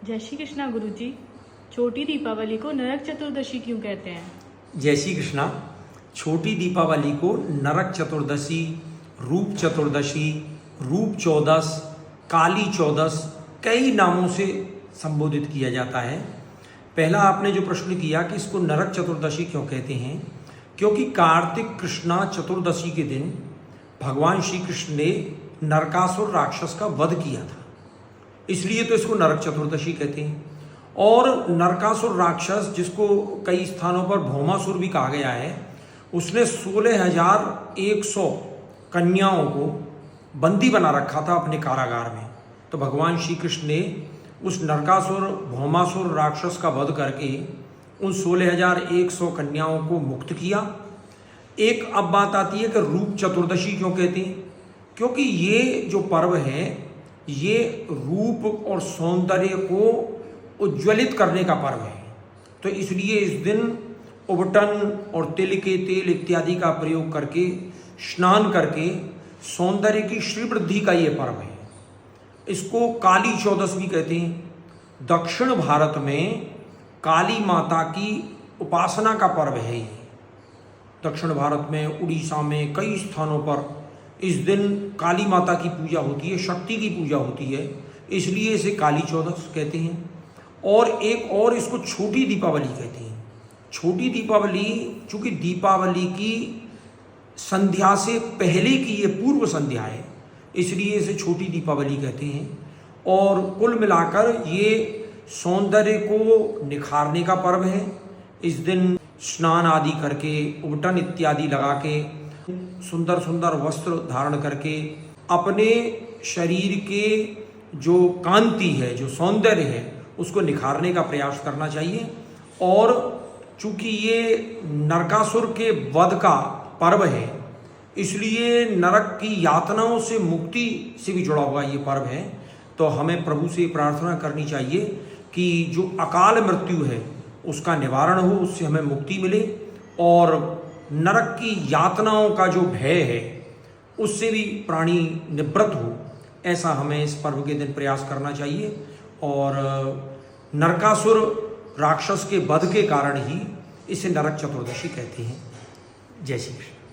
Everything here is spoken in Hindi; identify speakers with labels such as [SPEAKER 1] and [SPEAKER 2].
[SPEAKER 1] जय श्री कृष्णा गुरुजी। छोटी दीपावली को नरक चतुर्दशी क्यों कहते हैं?
[SPEAKER 2] जय श्री कृष्णा। छोटी दीपावली को नरक चतुर्दशी, रूप चतुर्दशी, रूप चौदस, काली चौदस, कई नामों से संबोधित किया जाता है। पहला आपने जो प्रश्न किया कि इसको नरक चतुर्दशी क्यों कहते हैं, क्योंकि कार्तिक कृष्णा चतुर्दशी के दिन भगवान श्री कृष्ण ने नरकासुर राक्षस का वध किया था, इसलिए तो इसको नरक चतुर्दशी कहते हैं। और नरकासुर राक्षस, जिसको कई स्थानों पर भौमासुर भी कहा गया है, उसने 16,100 कन्याओं को बंदी बना रखा था अपने कारागार में। तो भगवान श्री कृष्ण ने उस नरकासुर भौमासुर राक्षस का वध करके उन 16,100 कन्याओं को मुक्त किया। एक अब बात आती है कि रूप चतुर्दशी क्यों कहते हैं, क्योंकि ये जो पर्व है ये रूप और सौंदर्य को उज्ज्वलित करने का पर्व है। तो इसलिए इस दिन उबटन और तिल के तेल इत्यादि का प्रयोग करके स्नान करके सौंदर्य की श्री वृद्धि का ये पर्व है। इसको काली चौदस भी कहते हैं। दक्षिण भारत में काली माता की उपासना का पर्व है ये। दक्षिण भारत में उड़ीसा में कई स्थानों पर इस दिन काली माता की पूजा होती है, शक्ति की पूजा होती है, इसलिए इसे काली चौदस कहते हैं। और एक और इसको छोटी दीपावली कहते हैं। छोटी दीपावली चूँकि दीपावली की संध्या से पहले की ये पूर्व संध्या है, इसलिए इसे छोटी दीपावली कहते हैं। और कुल मिलाकर ये सौंदर्य को निखारने का पर्व है। इस दिन स्नान आदि करके, उबटन इत्यादि लगा के, सुंदर सुंदर वस्त्र धारण करके अपने शरीर के जो कांति है, जो सौंदर्य है, उसको निखारने का प्रयास करना चाहिए। और चूंकि ये नरकासुर के वध का पर्व है, इसलिए नरक की यातनाओं से मुक्ति से भी जुड़ा हुआ ये पर्व है। तो हमें प्रभु से प्रार्थना करनी चाहिए कि जो अकाल मृत्यु है उसका निवारण हो, उससे हमें मुक्ति मिले, और नरक की यातनाओं का जो भय है उससे भी प्राणी निवृत्त हो, ऐसा हमें इस पर्व के दिन प्रयास करना चाहिए। और नरकासुर राक्षस के वध के कारण ही इसे नरक चतुर्दशी कहते हैं। जय श्री कृष्ण।